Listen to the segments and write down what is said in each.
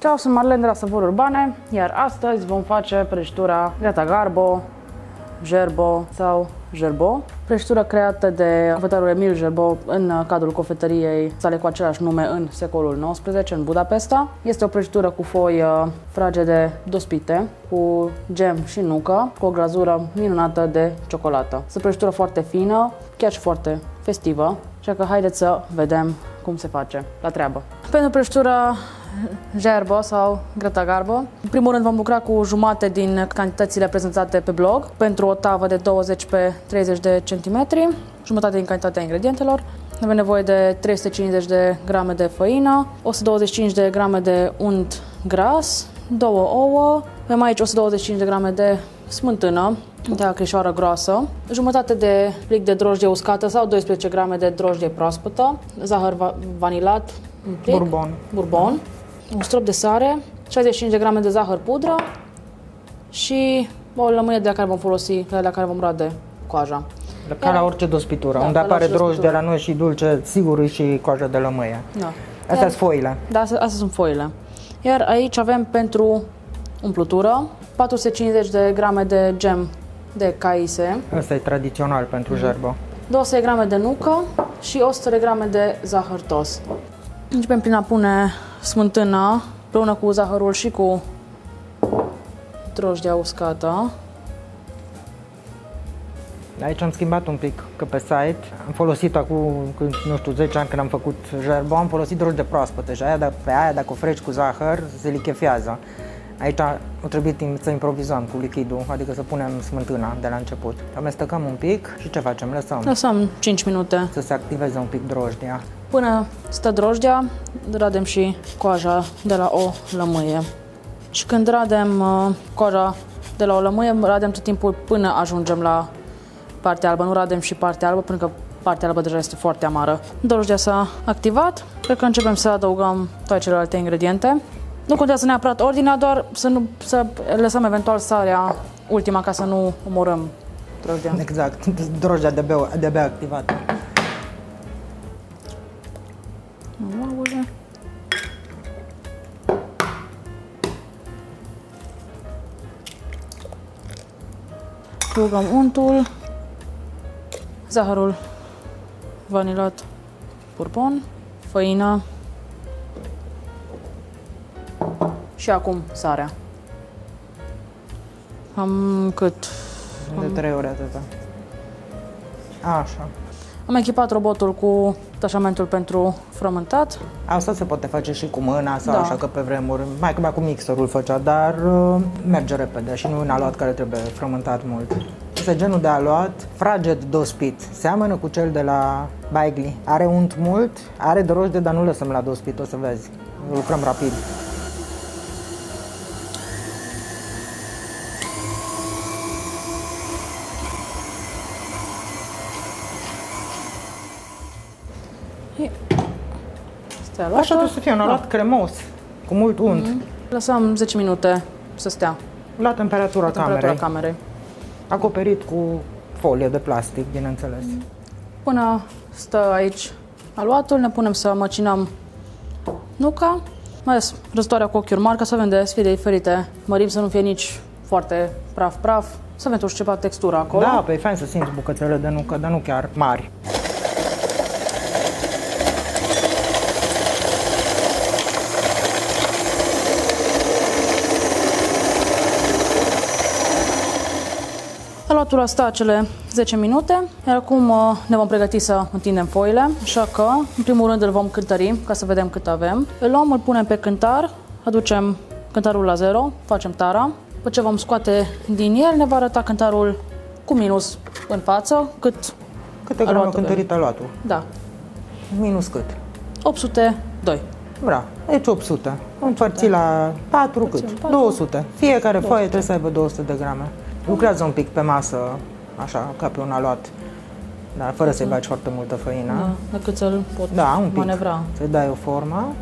Ciao, sunt Marlen de la Savori Urbane, iar astăzi vom face prăjitura Greta Garbo, Gerbo sau Gerbo. Prăjitura creată de cofetarul Emil Gerbo în cadrul cofetăriei sale cu același nume în secolul XIX în Budapesta. Este o prăjitură cu foi fragede dospite, cu gem și nucă, cu o glazură minunată de ciocolată. Este o prăjitură foarte fină, chiar și foarte festivă, așa că haideți să vedem cum se face. La treabă! Pentru prăjitura Gerbo sau Greta Garbo, în primul rând vom lucra cu jumate din cantitățile prezentate pe blog pentru o tavă de 20 pe 30 de centimetri, jumătate din cantitatea ingredientelor. Avem nevoie de 350 de grame de făină, 125 de grame de unt gras, 2 ouă, avem aici 125 de grame de smântână de acrișoară groasă, jumătate de plic de drojdie uscată sau 12 grame de drojdie proaspătă, zahăr vanilat, un plic, bourbon, un strop de sare, 65 de grame de zahăr pudră și o lămâie de la care vom folosi, de la care vom roade coaja. Ca la orice dospitură, unde apare drojdie de la noi și dulce, sigur e și coaja de lămâie. Da. Astea sunt foile. Da, astea sunt foile. Iar aici avem pentru umplutură 450 de grame de gem de caise. Asta e tradițional pentru Gerbo. 200 de grame de nucă și 100 de grame de zahăr tos. Începem prin a pune smântâna împreună cu zahărul și cu drojdia uscată. Aici am schimbat un pic, că pe site am folosit acum, nu știu, 10 ani când am făcut Gerbo, am folosit drojdie proaspătă și pe aia dacă o freci cu zahăr, se lichefează. Aici a trebuit să improvizăm cu lichidul, adică să punem smântâna de la început. Amestecăm un pic și ce facem? Lăsăm 5 minute să se activeze un pic drojdia. Până stă drojdia, radem și coaja de la o lămâie. Și când radem coaja de la o lămâie, radem tot timpul până ajungem la partea albă. Nu radem și partea albă, pentru că partea albă deja este foarte amară. Drojdia s-a activat, cred că începem să adăugăm toate celelalte ingrediente. Nu contează neapărat ordinea, doar să lăsăm eventual sarea ultima ca să nu omorâm drojdia. Exact, drojdia de-abia activată. Băgăm untul, zahărul vanilat bourbon, făina și acum sarea. Am cât? De 3 ore atâta. Așa. Am echipat robotul cu tașamentul pentru frământat. Asta se poate face și cu mâna sau da. Așa că pe vremuri, mai cu mixerul făcea, dar merge repede și nu un aluat care trebuie frământat mult. Este genul de aluat fraged dospit. Seamănă cu cel de la Baigli. Are unt mult, are drojdie, dar nu lăsăm la dospit, o să vezi. Lucrăm rapid. Așa trebuie să fie un aluat cremos, cu mult unt. Lăsăm 10 minute să stea. La temperatura camerei. Acoperit cu folie de plastic, bineînțeles. Până stă aici aluatul, ne punem să măcinăm nuca, mai ales răzătoarea cu ochiuri mari, ca să avem de sfide diferite mărimi, să nu fie nici foarte praf, să avem totuși ceva textură acolo. Da, pe e fain să simți bucățele de nucă, dar nu chiar mari. Aluatul a stat cele 10 minute, iar acum ne vom pregăti să întindem foile, așa că în primul rând îl vom cântări ca să vedem cât avem. Îl luăm, îl punem pe cântar, aducem cântarul la 0, facem tara. După ce vom scoate din el, ne va arăta cântarul cu minus în față, Câte grame a cântărit aluatul? Da. Minus cât? 802. Bra, aici 800. Împărțit la 4 cât? 200. Fiecare foaie trebuie să aibă 200 de grame. Lucrează un pic pe masă, așa, ca pe un aluat, dar fără să-i bagi foarte multă făină. Da, decât să-l pot un pic. manevra. Să-i dai o formă.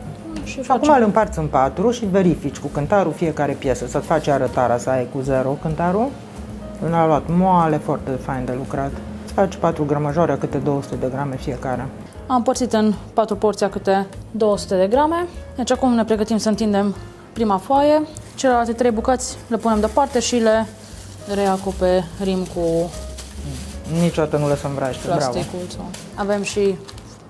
Și acum îl împarți în 4 și verifici cu cântarul fiecare piesă. Să-ți faci arătarea, să ai cu 0 cântarul. Un aluat moale, foarte fain de lucrat. Îți faci 4 grămăjoare, câte 200 de grame fiecare. Am împărțit în 4 porții câte 200 de grame. Deci acum ne pregătim să întindem prima foaie, celelalte 3 bucăți le punem deoparte și le reacoperim cu Niciodată nu lăsăm vraște, bravo. plasticul. Avem și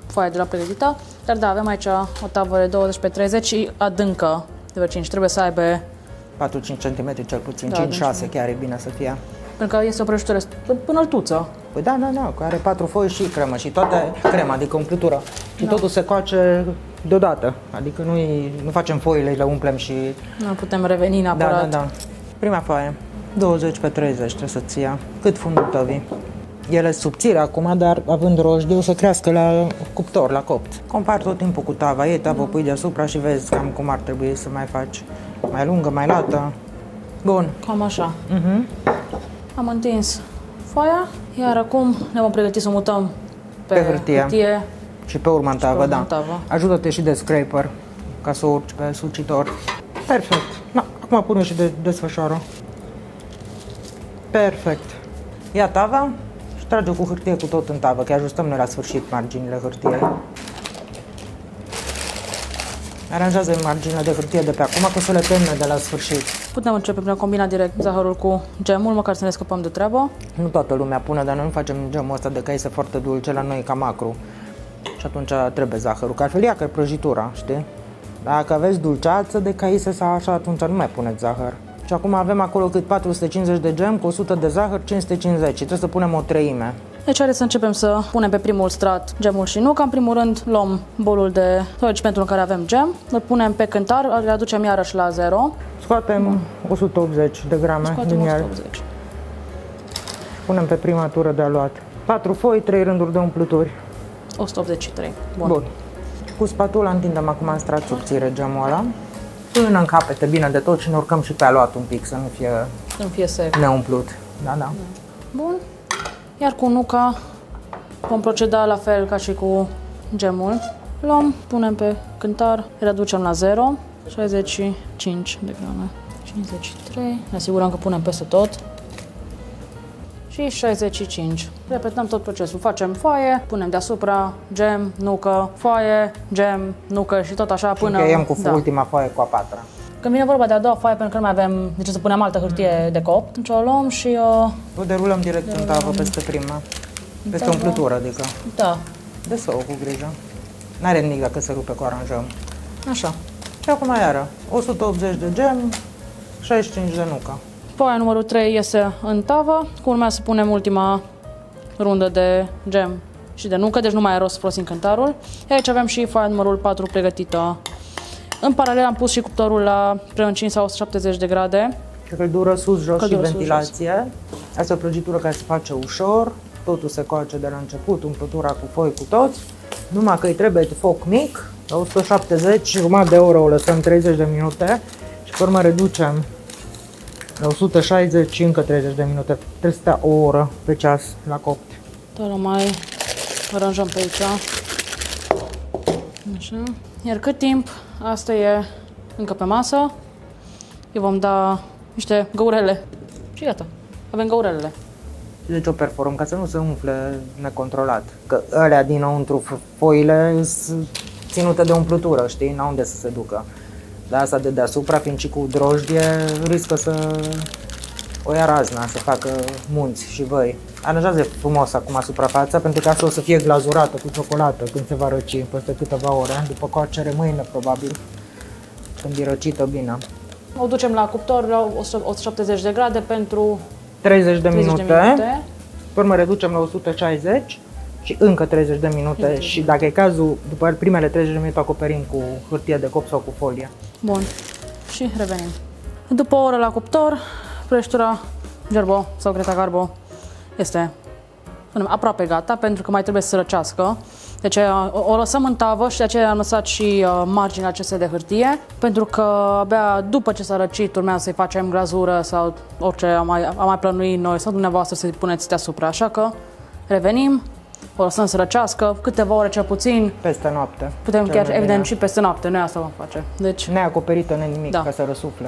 foaia de la pregătită, dar da, avem aici o tavă de 20 pe 30 și adâncă de vreo 5. Trebuie să aibă, 4-5 cm cel puțin, Da, 5-6 chiar e bine să fie. pentru că este o prăjitură înăltuță. Păi da, că are 4 foi și cremă și toate crema, adică umplutură. Și totul se coace deodată, adică nu facem foile, le umplem și... Nu putem reveni neapărat. Da. Prima foaie, 20 pe 30 trebuie să-ți ia, cât fundul tăvii. Ele sunt subțire acum, dar având roșii, o să crească la cuptor, la copt. Compar tot timpul cu tava, iei tavă, pui deasupra și vezi cam cum ar trebui să mai faci. Mai lungă, mai lată. Bun. Cam așa. Am întins foaia, iar acum ne vom pregăti să mutăm Pe hârtie. Și pe urmă în tavă, urmă da. în tavă. Ajută-te și de scraper, ca să urci pe sucitor. Perfect. Da, acum pune și de desfășoară. Perfect. Ia tava și trage cu hârtie cu tot în tavă, că ajustăm noi la sfârșit marginile hârtiei. Aranjează marginile de hârtie de pe acum, că să le termine de la sfârșit. Putem începe prin a combina direct zahărul cu gemul, măcar să ne scăpăm de treabă. Nu toată lumea pune, dar noi nu facem gemul ăsta de caise foarte dulce, la noi e ca macru. Și atunci trebuie zahărul, că altfel ia că e prăjitura, știi? Dacă aveți dulceață de caise sau așa, atunci nu mai puneți zahăr. Și acum avem acolo cât 450 de gem cu 100 de zahăr, 550 și trebuie să punem o treime. Deci haideți să începem să punem pe primul strat gemul și nuca. În primul rând luăm bolul de recipientul în care avem gem, îl punem pe cântar, îl aducem iarăși la 0. Scoatem 180 de grame Scoatem din el. 180. Punem pe prima tură de aluat. 4 foi, 3 rânduri de umpluturi. 183. Bun. Bun. Cu spatula întindem acum în strat subțire gemul ăla. Până în capete bine de tot și ne urcăm și pe aluat un pic, să nu fie Să nu fie sec. neumplut. Da. Bun. Iar cu nuca vom proceda la fel ca și cu gemul. Luăm, punem pe cântar, reducem la 0, 65 de grame. 53, ne asigurăm că punem peste tot. Și 65. Repetăm tot procesul. Facem foaie, punem deasupra, gem, nucă, foaie, gem, nucă și tot așa până... Încheiem cu ultima foaie cu a patra. Când vine vorba de a doua foaie, pentru că nu mai avem de ce să punem altă hârtie de copt, atunci o luăm și O derulăm direct în tavă peste prima. Peste umplutură, adică. da, Desfă-o cu grijă. N-are nimic dacă se rupe, că o aranjăm. așa. Și acum iară, 180 de gem, 65 de nucă. Foaia numărul 3 iese în tavă, cu urmează să punem ultima rundă de gem și de nucă, deci nu mai e rost să folosim cântarul. Aici avem și foaia numărul 4 pregătită. În paralel am pus și cuptorul la preîncins la 170 de grade. Căldură sus-jos și Căldură ventilație. Asta e o prăjitură care se face ușor, totul se coace de la început, umplutura cu foi cu toți. Numai că îi trebuie foc mic, la 170, jumătate de oră o lăsăm 30 de minute și pe urmă reducem la 160 și încă 30 de minute. Trebuie să stea o oră pe ceas la copt. Doar o mai aranjăm pe aici. Așa. Iar cât timp asta e încă pe masă, îi vom da niște găurele. Și gata, avem găurelele. Deci o perforăm ca să nu se umfle necontrolat. Că alea dinăuntru, foile, sunt ținute de umplutură, știi? N-au unde să se ducă. Dar asta de deasupra, fiind și cu drojdie, riscă să o ia razna, să facă munți și văi. Aranjează frumos acum suprafața, pentru că asta o să fie glazurată cu ciocolată când se va răci peste câteva ore, după cocere mâine probabil, când e răcită bine. O ducem la cuptor la 170 de grade pentru 30 de 30 minute. de minute. Pe urmă reducem la 160 și încă 30 de minute și dacă e cazul, după primele 30 de minute acoperim cu hârtie de copt sau cu folie. Bun. Și revenim. După o oră la cuptor, prăjitura gerbo sau greta garbo este aproape gata, pentru că mai trebuie să se răcească. Deci o lăsăm în tavă și de aceea am lăsat și marginile acestea de hârtie, pentru că abia după ce s-a răcit urmează să-i facem glazură sau orice am mai plănuit noi sau dumneavoastră să-i puneți deasupra. Așa că revenim, o lăsăm să răcească câteva ore cel puțin. Peste noapte. Putem Cel chiar, mai evident, bine. și peste noapte, noi asta vom face. Deci Neacoperită, nimic, Da. ca să răsufle.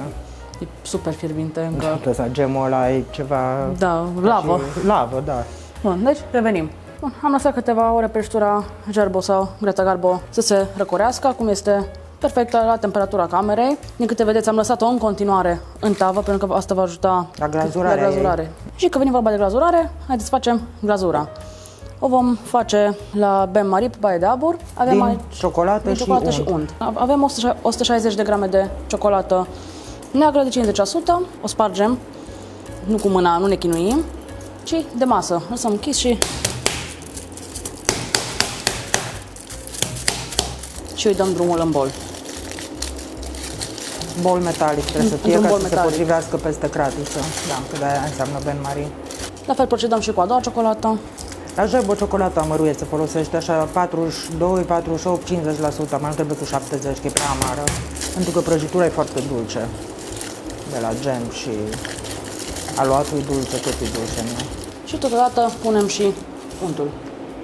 e super fierbinte încă. Ăsta, gemul ăla e ceva... Da, lavă. Și lavă, da. Bun, deci revenim. Bun, am lăsat câteva ore prăjitura gerbo sau greta garbo să se răcorească. Acum este perfectă la temperatura camerei. Din câte vedeți, am lăsat-o în continuare în tavă, pentru că asta va ajuta La glazurare. La glazurare. Și că vine vorba de glazurare, haideți să facem glazura. O vom face la bain marie pe baie de abur. Avem Din aici ciocolată și unt. Avem 160 de grame de ciocolată neagră de 50%. O spargem, nu cu mâna, nu ne chinuim, ci de masă. Lăsăm închis și îi dăm drumul în bol. Bol metalic trebuie să fie Într-un ca bol să se metalic. potrivească peste cratiță. Da, că de-aia înseamnă bain marie. La fel procedăm și cu a doua ciocolată. La Gerbo ciocolata măruie se folosește așa 42, 48, 50%, mai nu trebuie cu 70, că e prea amară. Pentru că prăjitura e foarte dulce. De la gem și aluatul e dulce, tot e dulce, nu? Și totodată punem și untul.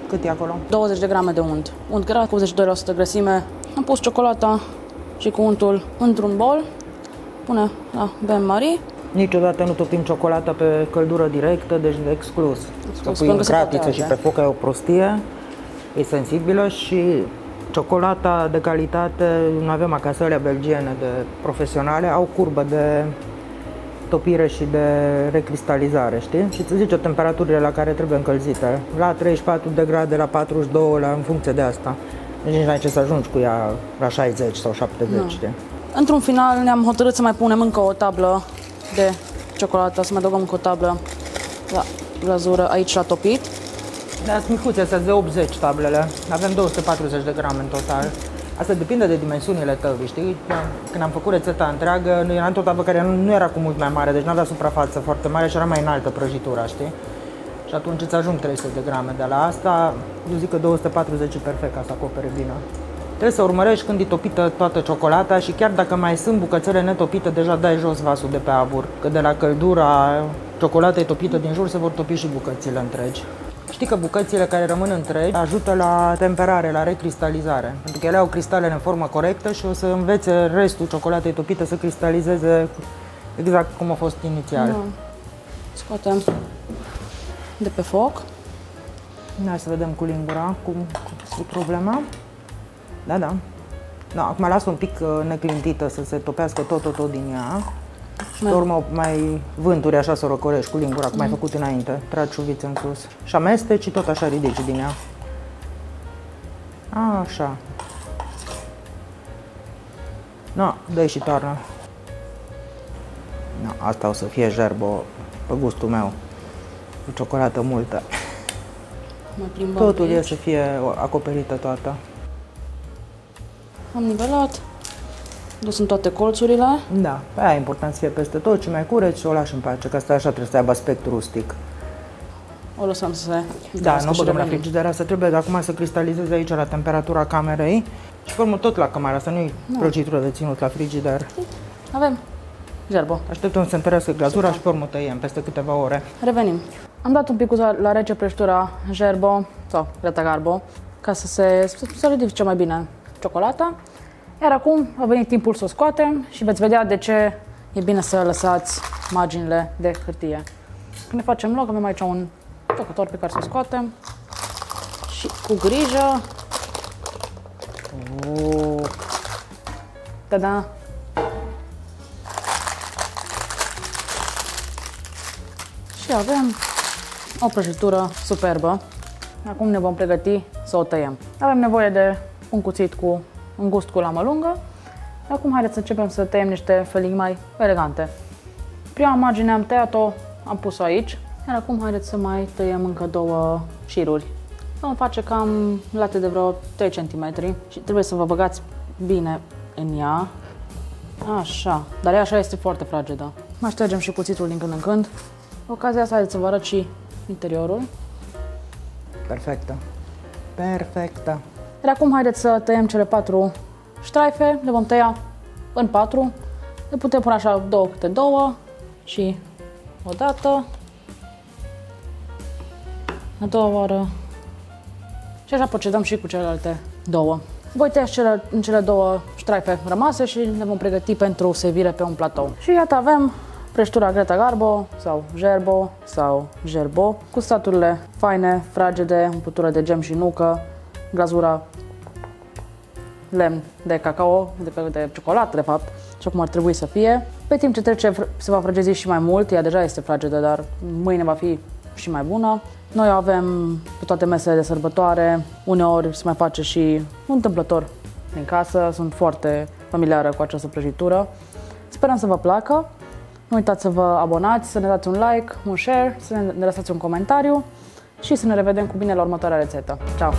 Cât e acolo? 20 de grame de unt. Unt gras cu 82% grăsime. Am pus ciocolata și cu untul într-un bol. Pune la bain marie. Niciodată nu topim ciocolata pe căldură directă, deci exclus. Să pui pentru în că se poate cratiță și arde. pe foc e o prostie, e sensibilă și ciocolata de calitate, nu avem acasă alea belgiene de profesionale, au curbă de topire și de recristalizare, știi? Și îți zice temperaturile la care trebuie încălzite. La 34 de grade, la 42, în funcție de asta. Deci nici n-ai ce să ajungi cu ea la 60 sau 70, știi? Într-un final ne-am hotărât să mai punem încă o tablă de ciocolată, să mai adăugăm încă o tablă la glazură aici la topit. Da, sunt micuțe, astea de 80 tablele. Avem 240 de grame în total. Asta depinde de dimensiunile tăvii, știi? Când am făcut rețeta întreagă, era într-o tablă care nu era cu mult mai mare, deci nu avea suprafață foarte mare și era mai înaltă prăjitura, știi? Și atunci îți ajung 300 de grame. De la asta, eu zic că 240 e perfect ca să acopere bine. Trebuie să urmărești când e topită toată ciocolata și chiar dacă mai sunt bucățele netopite, deja dai jos vasul de pe abur. Că de la căldura ciocolatei topită din jur se vor topi și bucățile întregi. Știi că bucățile care rămân întregi ajută la temperare, la recristalizare. Pentru că ele au cristalele în formă corectă și o să învețe restul ciocolatei topite să cristalizeze exact cum a fost inițial. Scoatem de pe foc. Hai să vedem cu lingura cum e problema. Da, da. No, acum las un pic neclintită să se topească tot din ea. Și pe urmă mai vânturi așa să o răcorești cu lingura, cum ai făcut înainte. Tragi șuviță în sus. Și amesteci și tot așa ridici din ea. Așa. No, dă-i și toarnă. No, asta o să fie Gerbo pe gustul meu. Cu ciocolată multă. Mai plimbăm Totul aici. e să fie acoperită toată. Am nivelat. Dus în toate colțurile. Da, pe aia e important să fie peste tot și mai cureți și o lași în pace, că asta așa trebuie să aibă aspect rustic. O lăsăm să se Da, zdrească nu și băgăm la revenim. frigider, asta trebuie de acum să cristalizeze aici la temperatura camerei și pe urmă tot la cămară, asta nu-i prăjitură de ținut la frigider. Avem gerbo. Așteptăm să întărească glazura și pe urmă tăiem peste câteva ore. Revenim. Am dat un pic la rece prăjitura gerbo sau greta garbo ca să se solidifice mai bine ciocolata. Iar acum a venit timpul să o scoatem și veți vedea de ce e bine să lăsați marginile de hârtie. Când ne facem loc, avem aici un tocător pe care să o scoatem și cu grijă. Ta-da! Și avem o prăjitură superbă. Acum ne vom pregăti să o tăiem. Avem nevoie de un cuțit cu un gust cu lamă lungă. Acum haideți să începem să tăiem niște felii mai elegante. Prima margine am tăiat-o, am pus-o aici. Iar acum haideți să mai tăiem încă două șiruri. Vom face cam late de vreo 3 cm și trebuie să vă băgați bine în ea. Așa, dar ea așa este foarte fragedă. Mai ștergem și cuțitul din când în când. Ocazia asta, haideți să vă arăt și interiorul. Perfectă. Perfectă. Iar acum haideți să tăiem cele 4 ștraife, le vom tăia în 4. Le putem pune așa 2 câte 2 și o dată, a doua oară și așa procedăm și cu celelalte 2. Voi tăia în cele 2 ștraife rămase și le vom pregăti pentru servire pe un platou. Și iată avem prăjitura Greta Garbo sau Gerbo sau Gerbo cu staturile faine, fragede, umplutură de gem și nucă, glazura lemn de cacao, de ciocolată, de fapt, așa cum ar trebui să fie. Pe timp ce trece, se va fragezi și mai mult, ea deja este fragedă, dar mâine va fi și mai bună. Noi o avem pe toate mesele de sărbătoare, uneori se mai face și întâmplător în casă, sunt foarte familiară cu această prăjitură. Sperăm să vă placă. Nu uitați să vă abonați, să ne dați un like, un share, să ne lăsați un comentariu și să ne revedem cu bine la următoarea rețetă. Ciao!